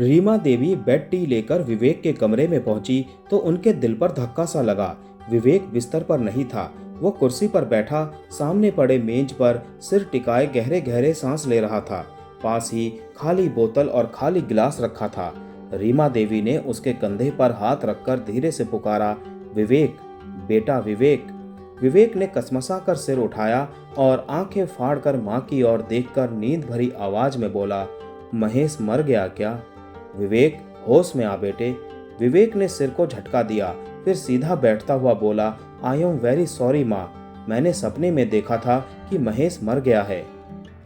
रीमा देवी bed tea लेकर विवेक के कमरे में पहुंची तो उनके दिल पर धक्का सा लगा। विवेक बिस्तर पर नहीं था, वो कुर्सी पर बैठा सामने पड़े मेज पर सिर टिकाए गहरे गहरे सांस ले रहा था। पास ही खाली बोतल और खाली गिलास रखा था। रीमा देवी ने उसके कंधे पर हाथ रखकर धीरे से पुकारा, विवेक, बेटा विवेक। विवेक ने कसमसा कर सिर उठाया और आंखें फाड़कर मां की ओर देखकर नींद भरी आवाज में बोला, महेश मर गया क्या? विवेक, होश में आ बेटे। विवेक ने सिर को झटका दिया, फिर सीधा बैठता हुआ बोला, आई एम वेरी सॉरी माँ, मैंने सपने में देखा था कि महेश मर गया है।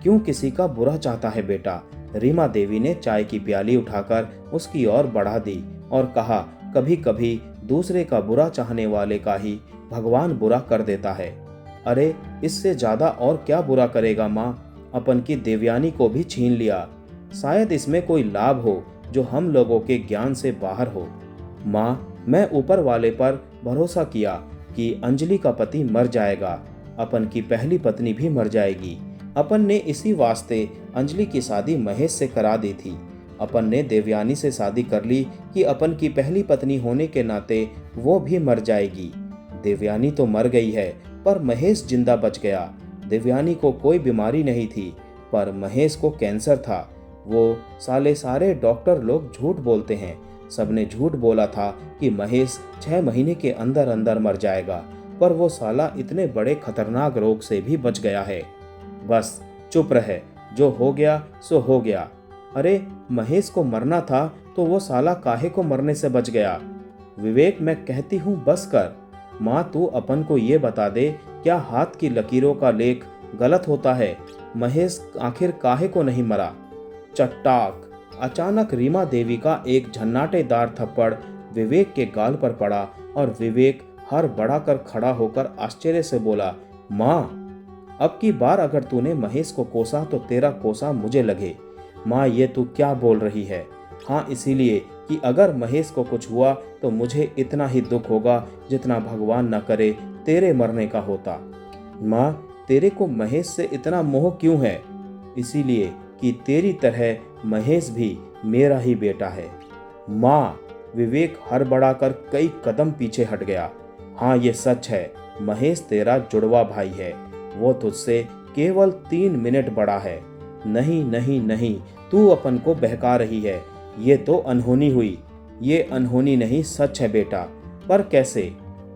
क्यों किसी का बुरा चाहता है बेटा? रीमा देवी ने चाय की प्याली उठाकर उसकी ओर बढ़ा दी और कहा, कभी कभी दूसरे का बुरा चाहने वाले का ही भगवान बुरा कर देता है। अरे इससे ज्यादा और क्या बुरा करेगा माँ? अपन की देवयानी को भी छीन लिया। शायद इसमें कोई लाभ हो जो हम लोगों के ज्ञान से बाहर हो। माँ, मैं ऊपर वाले पर भरोसा किया कि अंजलि का पति मर जाएगा, अपन की पहली पत्नी भी मर जाएगी। अपन ने इसी वास्ते अंजलि की शादी महेश से करा दी थी। अपन ने देवयानी से शादी कर ली कि अपन की पहली पत्नी होने के नाते वो भी मर जाएगी। देवयानी तो मर गई है पर महेश जिंदा बच गया। देवयानी को कोई बीमारी नहीं थी पर महेश को कैंसर था। वो सारे डॉक्टर लोग झूठ बोलते हैं। सबने झूठ बोला था कि महेश 6 महीने के अंदर अंदर मर जाएगा, पर वो साला इतने बड़े खतरनाक रोग से भी बच गया है। बस चुप रहे, जो हो गया सो हो गया। अरे महेश को मरना था तो वो साला काहे को मरने से बच गया? विवेक, मैं कहती हूँ बस कर। माँ, तू अपन को ये बता दे, क्या हाथ की लकीरों का लेख गलत होता है? महेश आखिर काहे को नहीं मरा? चट्टाक! अचानक रीमा देवी का एक झन्नाटेदार थप्पड़ विवेक के गाल पर पड़ा और विवेक हर बढ़ाकर खड़ा होकर आश्चर्य से बोला, माँ, अब की बार अगर तूने महेश को कोसा तो तेरा कोसा मुझे लगे। माँ, ये तू क्या बोल रही है? हाँ, इसीलिए कि अगर महेश को कुछ हुआ तो मुझे इतना ही दुख होगा जितना भगवान न करे तेरे मरने का होता। माँ, तेरे को महेश से इतना मोह क्यों है? इसीलिए कि तेरी तरह महेश भी मेरा ही बेटा है। माँ, विवेक हड़बड़ाकर कई कदम पीछे हट गया। हाँ, ये सच है, महेश तेरा जुड़वा भाई है। वो तुझसे केवल 3 मिनट बड़ा है। नहीं नहीं नहीं, तू अपन को बहका रही है। ये तो अनहोनी हुई। ये अनहोनी नहीं, सच है बेटा। पर कैसे?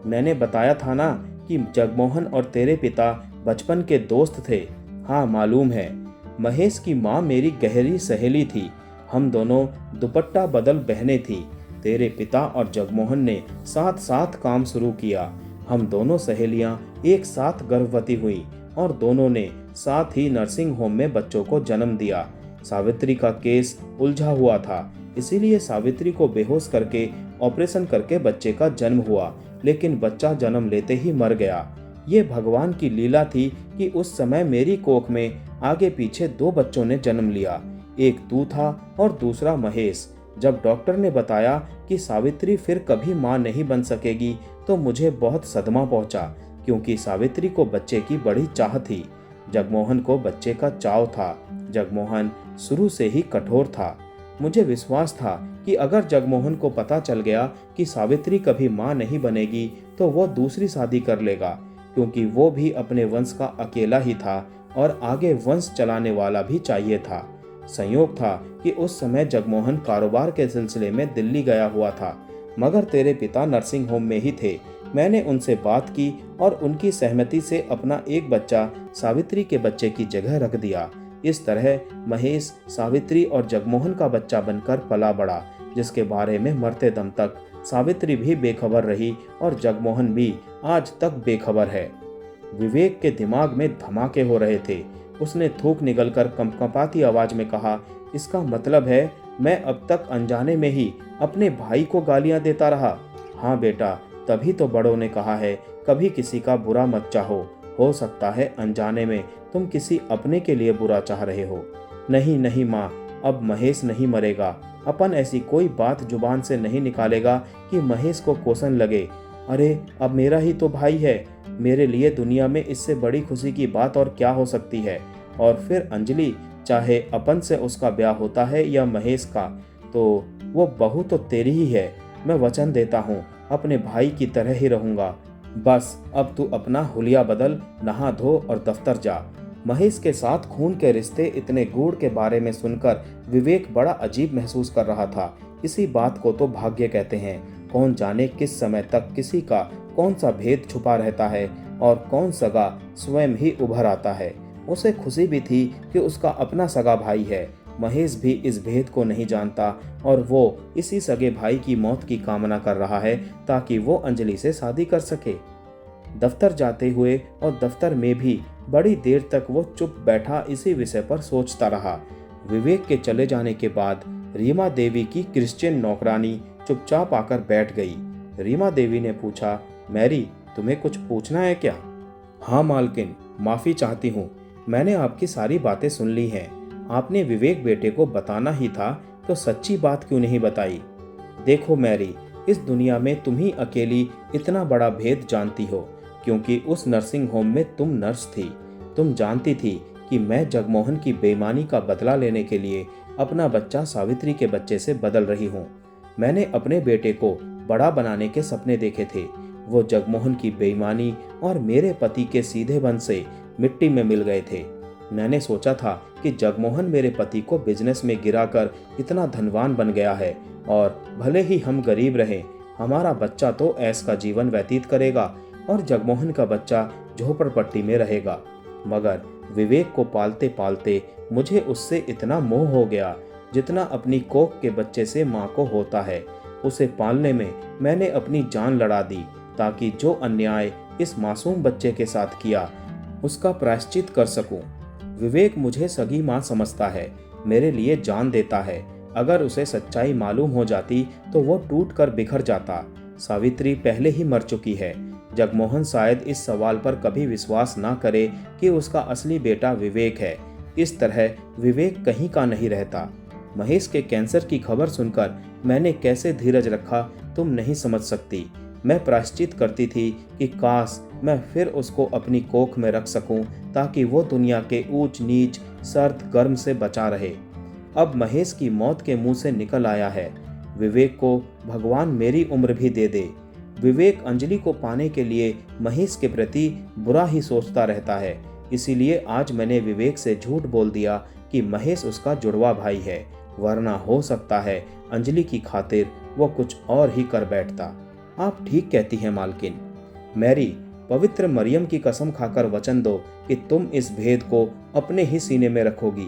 मैंने बताया था ना कि जगमोहन और तेरे पिता बचपन के दोस्त थे। हाँ, मालूम है। महेश की माँ मेरी गहरी सहेली थी। हम दोनों दुपट्टा बदल बहनें थी। तेरे पिता और जगमोहन ने साथ साथ काम शुरू किया। हम दोनों सहेलियां एक साथ गर्भवती हुई और दोनों ने साथ ही नर्सिंग होम में बच्चों को जन्म दिया। सावित्री का केस उलझा हुआ था, इसीलिए सावित्री को बेहोश करके ऑपरेशन करके बच्चे का जन्म हुआ, लेकिन बच्चा जन्म लेते ही मर गया। ये भगवान की लीला थी कि उस समय मेरी कोख में आगे पीछे 2 बच्चों ने जन्म लिया। एक तू था और दूसरा महेश। जब डॉक्टर ने बताया कि सावित्री फिर कभी मां नहीं बन सकेगी तो मुझे बहुत सदमा पहुंचा, क्योंकि सावित्री को बच्चे की बड़ी चाह थी। जगमोहन को बच्चे का चाव था। जगमोहन शुरू से ही कठोर था। मुझे विश्वास था कि अगर जगमोहन को पता चल गया कि सावित्री कभी मां नहीं बनेगी तो वो दूसरी शादी कर लेगा, क्योंकि वो भी अपने वंश का अकेला ही था और आगे वंश चलाने वाला भी चाहिए था। संयोग था कि उस समय जगमोहन कारोबार के सिलसिले में दिल्ली गया हुआ था, मगर तेरे पिता नर्सिंग होम में ही थे। मैंने उनसे बात की और उनकी सहमति से अपना एक बच्चा सावित्री के बच्चे की जगह रख दिया। इस तरह महेश सावित्री और जगमोहन का बच्चा बनकर पला बड़ा, जिसके बारे में मरते दम तक सावित्री भी बेखबर रही और जगमोहन भी आज तक बेखबर है। विवेक के दिमाग में धमाके हो रहे थे। उसने थूक निगलकर कंपकंपाती आवाज में कहा, इसका मतलब है मैं अब तक अनजाने में ही अपने भाई को गालियां देता रहा? हाँ बेटा, तभी तो बड़ों ने कहा है कभी किसी का बुरा मत चाहो। हो सकता है अनजाने में तुम किसी अपने के लिए बुरा चाह रहे हो। नहीं नहीं माँ, अब महेश नहीं मरेगा। अपन ऐसी कोई बात जुबान से नहीं निकालेगा कि महेश को कोसन लगे। अरे अब मेरा ही तो भाई है। मेरे लिए दुनिया में इससे बड़ी खुशी की बात और क्या हो सकती है? और फिर अंजलि, चाहे अपन से उसका ब्याह होता है या महेश का, तो वो बहू तो तेरी ही है। मैं वचन देता हूँ अपने भाई की तरह ही रहूंगा। बस अब तू अपना हुलिया बदल, नहा धो और दफ्तर जा। महेश के साथ खून के रिश्ते इतने गूढ़ के बारे में सुनकर विवेक बड़ा अजीब महसूस कर रहा था। इसी बात को तो भाग्य कहते हैं। कौन जाने किस समय तक किसी का कौन सा भेद छुपा रहता है और कौन सगा स्वयं ही उभर आता है। उसे खुशी भी थी कि उसका अपना सगा भाई है। महेश भी इस भेद को नहीं जानता और वो इसी सगे भाई की मौत की कामना कर रहा है ताकि वो अंजलि से शादी कर सके। दफ्तर जाते हुए और दफ्तर में भी बड़ी देर तक वो चुप बैठा इसी विषय पर सोचता रहा। विवेक के चले जाने के बाद रीमा देवी की क्रिश्चियन नौकरानी चुपचाप आकर बैठ गई। रीमा देवी ने पूछा, मैरी, तुम्हें कुछ पूछना है क्या? हाँ मालकिन, माफी चाहती हूँ। मैंने आपकी सारी बातें सुन ली हैं। आपने विवेक बेटे को बताना ही था तो सच्ची बात क्यों नहीं बताई? देखो मैरी, इस दुनिया में तुम ही अकेली इतना बड़ा भेद जानती हो, क्योंकि उस नर्सिंग होम में तुम नर्स थी। तुम जानती थी कि मैं जगमोहन की बेईमानी का बदला लेने के लिए अपना बच्चा सावित्री के बच्चे से बदल रही हूँ। मैंने अपने बेटे को बड़ा बनाने के सपने देखे थे। वो जगमोहन की बेईमानी और मेरे पति के सीधे बन से मिट्टी में मिल गए थे। मैंने सोचा था कि जगमोहन मेरे पति को बिजनेस में गिराकर इतना धनवान बन गया है और भले ही हम गरीब रहें, हमारा बच्चा तो ऐश का जीवन व्यतीत करेगा और जगमोहन का बच्चा झोपड़पट्टी में रहेगा। मगर विवेक को पालते पालते मुझे उससे इतना मोह हो गया जितना अपनी कोख के बच्चे से माँ को होता है। उसे पालने में मैंने अपनी जान लड़ा दी ताकि जो अन्याय इस मासूम बच्चे के साथ किया उसका प्रायश्चित कर सकूं। विवेक मुझे सगी माँ समझता है, मेरे लिए जान देता है। अगर उसे सच्चाई मालूम हो जाती तो वो टूट कर बिखर जाता। सावित्री पहले ही मर चुकी है। जगमोहन शायद इस सवाल पर कभी विश्वास ना करे कि उसका असली बेटा विवेक है। इस तरह विवेक कहीं का नहीं रहता। महेश के कैंसर की खबर सुनकर मैंने कैसे धीरज रखा तुम नहीं समझ सकती। मैं प्रायश्चित करती थी कि काश मैं फिर उसको अपनी कोख में रख सकूं ताकि वो दुनिया के ऊंच नीच सर्द गर्म से बचा रहे। अब महेश की मौत के मुंह से निकल आया है। विवेक को भगवान मेरी उम्र भी दे दे। विवेक अंजलि को पाने के लिए महेश के प्रति बुरा ही सोचता रहता है। इसीलिए आज मैंने विवेक से झूठ बोल दिया कि महेश उसका जुड़वा भाई है, वरना हो सकता है अंजलि की खातिर वो कुछ और ही कर बैठता। आप ठीक कहती हैं मालकिन। मैरी, पवित्र मरियम की कसम खाकर वचन दो कि तुम इस भेद को अपने ही सीने में रखोगी।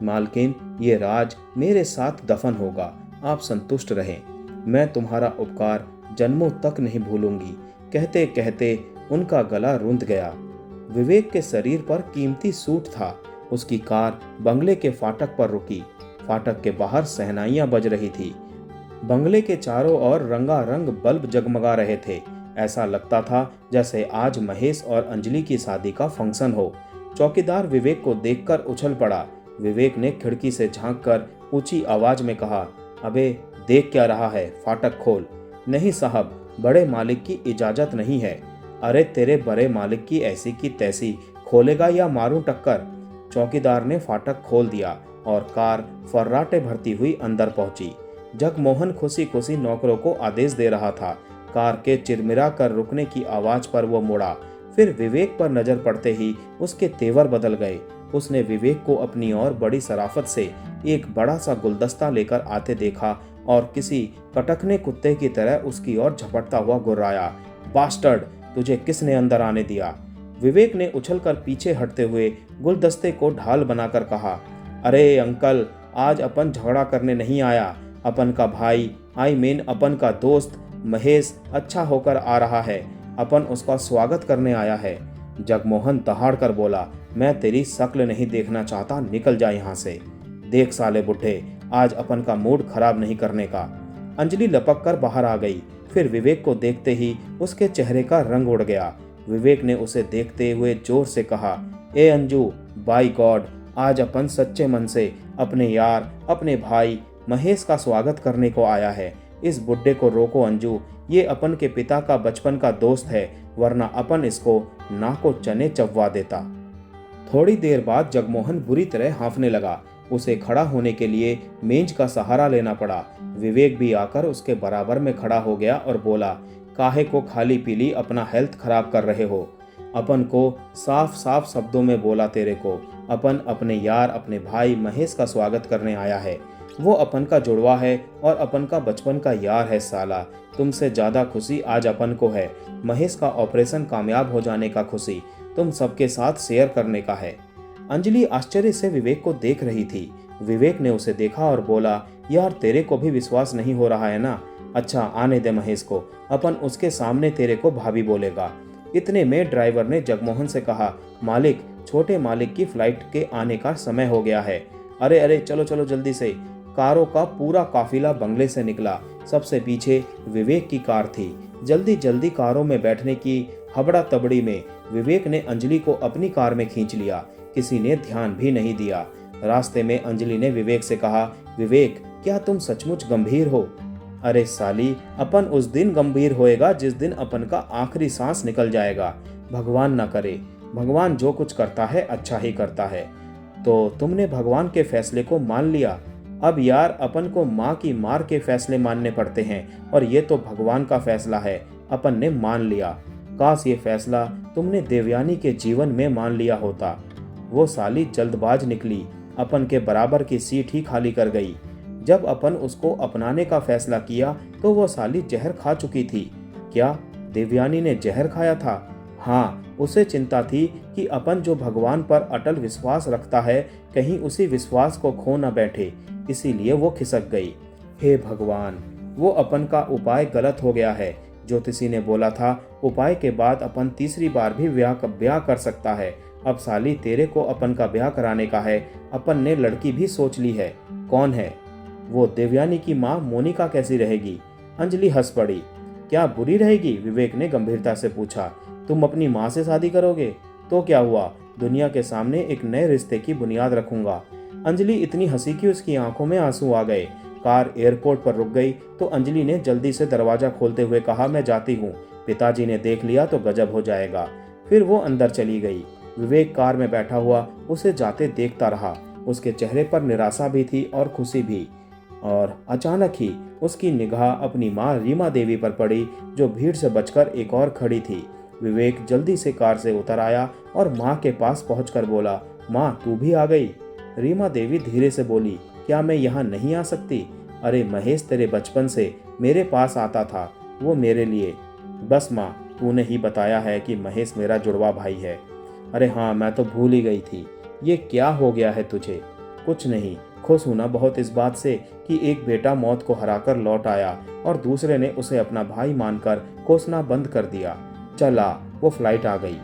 मालकिन, ये राज मेरे साथ दफन होगा। आप संतुष्ट रहें। मैं तुम्हारा उपकार जन्मों तक नहीं भूलूंगी। कहते कहते उनका गला रुंध गया। विवेक के शरीर पर कीमती सूट था। उसकी कार बंगले के फाटक पर रुकी। फाटक के बाहर शहनाइयां बज रही थी। बंगले के चारों ओर रंगारंग बल्ब जगमगा रहे थे। ऐसा लगता था जैसे आज महेश और अंजलि की शादी का फंक्शन हो। चौकीदार विवेक को देखकर उछल पड़ा। विवेक ने खिड़की से झांककर ऊंची आवाज में कहा, अबे देख क्या रहा है, फाटक खोल। नहीं साहब, बड़े मालिक की इजाजत नहीं है। अरे तेरे बड़े मालिक की ऐसी की तैसी, खोलेगा या मारूं टक्कर। चौकीदार ने फाटक खोल दिया और कार फर्राटे भरती हुई अंदर पहुंची। जगमोहन खुशी खुशी नौकरों को आदेश दे रहा था। कार के चिरमिरा कर रुकने की आवाज पर वो मुड़ा। फिर विवेक पर नजर पड़ते ही उसके तेवर बदल गए। उसने विवेक को अपनी ओर बड़ी शराफत से एक बड़ा सा गुलदस्ता लेकर आते देखा और किसी कटकने कुत्ते की तरह उसकी ओर झपटता हुआ गुर्राया। बास्टर्ड, तुझे किसने अंदर आने दिया? विवेक ने उछलकर पीछे हटते हुए गुलदस्ते को ढाल बनाकर कहा, अरे अंकल, आज अपन झगड़ा करने नहीं आया। अपन का भाई, आई मीन अपन का दोस्त महेश अच्छा होकर आ रहा है। अपन उसका स्वागत करने आया है। जगमोहन दहाड़ कर बोला, मैं तेरी शक्ल नहीं देखना चाहता, निकल जा यहाँ से। देख साले बुढ़े, आज अपन का मूड खराब नहीं करने का। अंजलि लपक कर बाहर आ गई। फिर विवेक को देखते ही उसके चेहरे का रंग उड़ गया। विवेक ने उसे देखते हुए जोर से कहा, ए अंजू, बाय गॉड, आज अपन सच्चे मन से अपने यार, अपने भाई महेश का स्वागत करने को आया है। इस बुड्ढे को रोको अंजू, ये अपन के पिता का बचपन का दोस्त है, वरना अपन इसको नाको चने चबवा देता। थोड़ी देर बाद जगमोहन बुरी तरह हांफने लगा। उसे खड़ा होने के लिए मेज का सहारा लेना पड़ा। विवेक भी आकर उसके बराबर में खड़ा हो गया और बोला, काहे को खाली पीली अपना हेल्थ खराब कर रहे हो। अपन को साफ साफ शब्दों में बोला तेरे को, अपन अपने यार अपने भाई महेश का स्वागत करने आया है। वो अपन का जुड़वा है और अपन का बचपन का यार है साला। तुमसे ज्यादा खुशी आज अपन को है। महेश का ऑपरेशन कामयाब हो जाने का खुशी तुम सबके साथ शेयर करने का है। अंजलि आश्चर्य से विवेक को देख रही थी। विवेक ने उसे देखा और बोला, यार तेरे को भी विश्वास नहीं हो रहा है ना? अच्छा आने दे महेश को, अपन उसके सामने तेरे को भाभी बोलेगा। इतने में ड्राइवर ने जगमोहन से कहा, मालिक छोटे मालिक की फ्लाइट के आने का समय हो गया है। अरे अरे चलो चलो जल्दी से। कारों का पूरा काफिला बंगले से निकला। सबसे पीछे विवेक की कार थी। जल्दी जल्दी कारों में बैठने की हबड़ा तबड़ी में विवेक ने अंजलि को अपनी कार में खींच लिया। किसी ने ध्यान भी नहीं दिया। रास्ते में अंजलि ने विवेक से कहा, विवेक क्या तुम सचमुच गंभीर हो? अरे साली, अपन उस दिन गंभीर होएगा जिस दिन अपन का आखिरी सांस निकल जाएगा। भगवान ना करे, भगवान जो कुछ करता है अच्छा ही करता है। तो तुमने भगवान के फैसले को मान लिया। अब यार अपन को माँ की मार के फैसले मानने पड़ते हैं और ये तो भगवान का फैसला है, अपन ने मान लिया। काश ये फैसला तुमने देवयानी के जीवन में मान लिया होता। वो साली जल्दबाज निकली, अपन के बराबर की सीट ही खाली कर गई। जब अपन उसको अपनाने का फैसला किया तो वो साली जहर खा चुकी थी। क्या देवयानी ने जहर खाया था? हाँ, उसे चिंता थी कि अपन जो भगवान पर अटल विश्वास रखता है कहीं उसी विश्वास को खो न बैठे, इसीलिए वो खिसक गई। हे भगवान, वो अपन का उपाय गलत हो गया है। ज्योतिषी ने बोला था उपाय के बाद अपन तीसरी बार भी ब्याह कर सकता है। अब साली तेरे को अपन का ब्याह कराने का है। अपन ने लड़की भी सोच ली है। कौन है वो? देवयानी की माँ मोनिका कैसी रहेगी? अंजलि हंस पड़ी। क्या बुरी रहेगी? विवेक ने गंभीरता से पूछा। तुम अपनी माँ से शादी करोगे? तो क्या हुआ, दुनिया के सामने एक नए रिश्ते की बुनियाद रखूंगा। अंजलि इतनी हंसी कि उसकी आंखों में आंसू आ गए। कार एयरपोर्ट पर रुक गई तो अंजलि ने जल्दी से दरवाजा खोलते हुए कहा, मैं जाती हूँ, पिताजी ने देख लिया तो गजब हो जाएगा। फिर वो अंदर चली गई। विवेक कार में बैठा हुआ उसे जाते देखता रहा। उसके चेहरे पर निराशा भी थी और खुशी भी। और अचानक ही उसकी निगाह अपनी माँ रीमा देवी पर पड़ी जो भीड़ से बचकर एक और खड़ी थी। विवेक जल्दी से कार से उतर आया और माँ के पास पहुंचकर बोला, माँ तू भी आ गई? रीमा देवी धीरे से बोली, क्या मैं यहाँ नहीं आ सकती? अरे महेश तेरे बचपन से मेरे पास आता था, वो मेरे लिए। बस माँ, तूने ही बताया है कि महेश मेरा जुड़वा भाई है। अरे हाँ, मैं तो भूल ही गई थी। ये क्या हो गया है तुझे? कुछ नहीं, खुश हूं ना बहुत इस बात से कि एक बेटा मौत को हराकर लौट आया और दूसरे ने उसे अपना भाई मानकर कोसना बंद कर दिया। चला, वो फ्लाइट आ गई।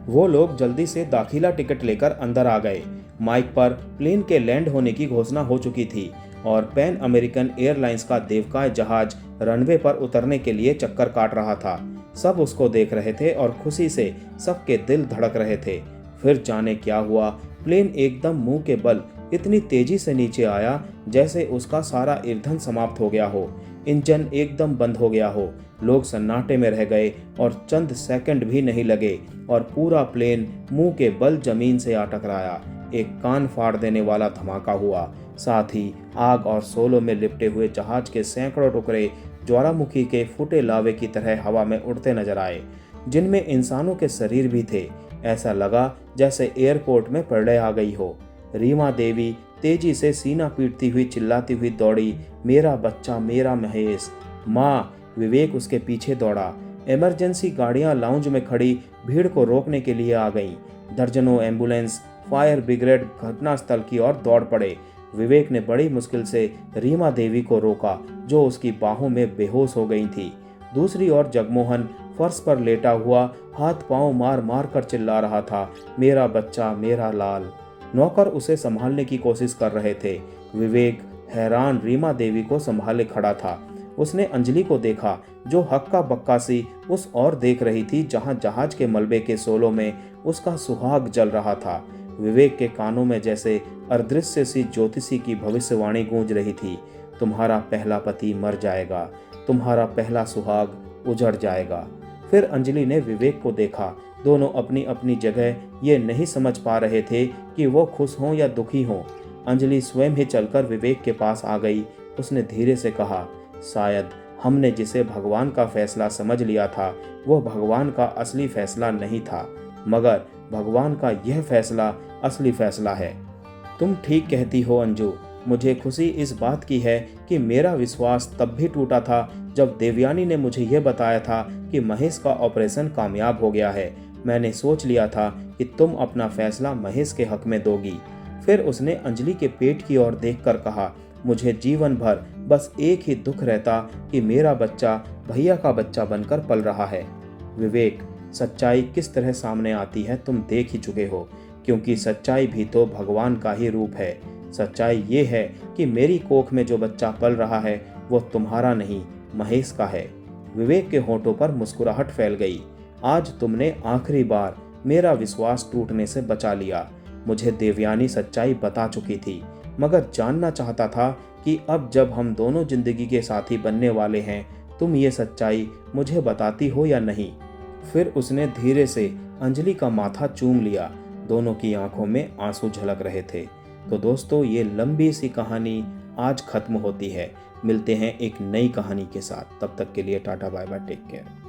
वो लोग जल्दी से दाखिला टिकट लेकर अंदर आ गए। माइक पर प्लेन के लैंड होने की घोषणा हो चुकी थी और पैन अमेरिकन एयरलाइंस का देवकाय जहाज रनवे पर उतरने के लिए चक्कर काट रहा था। सब उसको देख रहे थे और खुशी से सबके दिल धड़क रहे थे। फिर जाने क्या हुआ, प्लेन एकदम मुंह के बल इतनी तेजी से नीचे आया जैसे उसका सारा ईंधन समाप्त हो गया हो। इंजन एकदम बंद हो गया हो। लोग सन्नाटे में रह गए और चंद सेकंड भी नहीं लगे और पूरा प्लेन मुंह के बल जमीन से आ टकराया। एक कान फाड़ देने वाला धमाका हुआ। साथ ही आग और शोलों में लिपटे हुए जहाज के सैकड़ों टुकड़े ज्वालामुखी के फूटे लावे की तरह हवा में उड़ते नजर आए, जिनमें इंसानों के शरीर भी थे। ऐसा लगा जैसे एयरपोर्ट में प्रलय आ गई हो। रीमा देवी तेजी से सीना पीटती हुई चिल्लाती हुई दौड़ी, मेरा बच्चा, मेरा महेश। माँ! विवेक उसके पीछे दौड़ा। इमरजेंसी गाड़ियां लाउंज में खड़ी भीड़ को रोकने के लिए आ गईं। दर्जनों एम्बुलेंस, फायर ब्रिगेड घटनास्थल की ओर दौड़ पड़े। विवेक ने बड़ी मुश्किल से रीमा देवी को रोका जो उसकी बाहों में बेहोश हो गई थी। दूसरी ओर जगमोहन फर्श पर लेटा हुआ हाथ पांव मार मार कर चिल्ला रहा था, मेरा बच्चा, मेरा लाल। नौकर उसे संभालने की कोशिश कर रहे थे। विवेक हैरान रीमा देवी को संभाले खड़ा था। उसने अंजलि को देखा जो हक्का बक्का सी उस ओर देख रही थी जहां जहाज के मलबे के शोलों में उसका सुहाग जल रहा था। विवेक के कानों में जैसे अदृश्य सी ज्योतिषी की भविष्यवाणी गूंज रही थी, तुम्हारा पहला पति मर जाएगा, तुम्हारा पहला सुहाग उजड़ जाएगा। फिर अंजलि ने विवेक को देखा। दोनों अपनी अपनी जगह ये नहीं समझ पा रहे थे कि वो खुश हों या दुखी हों। अंजलि स्वयं ही चलकर विवेक के पास आ गई। उसने धीरे से कहा, शायद हमने जिसे भगवान का फैसला समझ लिया था वह भगवान का असली फैसला नहीं था, मगर भगवान का यह फैसला असली फैसला है। तुम ठीक कहती हो अंजू। मुझे खुशी इस बात की है कि मेरा विश्वास तब भी टूटा था जब देवयानी ने मुझे यह बताया था कि महेश का ऑपरेशन कामयाब हो गया है। मैंने सोच लिया था कि तुम अपना फैसला महेश के हक में दोगी। फिर उसने अंजलि के पेट की ओर देखकर कहा, मुझे जीवन भर बस एक ही दुख रहता कि मेरा बच्चा भैया का बच्चा बनकर पल रहा है। विवेक, सच्चाई किस तरह सामने आती है तुम देख ही चुके हो, क्योंकि सच्चाई भी तो भगवान का ही रूप है। सच्चाई ये है कि मेरी कोख में जो बच्चा पल रहा है वो तुम्हारा नहीं, महेश का है। विवेक के होठों पर मुस्कुराहट फैल गई। आज तुमने आखिरी बार मेरा विश्वास टूटने से बचा लिया। मुझे देवयानी सच्चाई बता चुकी थी, मगर जानना चाहता था कि अब जब हम दोनों जिंदगी के साथी बनने वाले हैं, तुम ये सच्चाई मुझे बताती हो या नहीं। फिर उसने धीरे से अंजलि का माथा चूम लिया। दोनों की आंखों में आंसू झलक रहे थे। तो दोस्तों, ये लंबी सी कहानी आज खत्म होती है। मिलते हैं एक नई कहानी के साथ। तब तक के लिए tata bye bye, take care.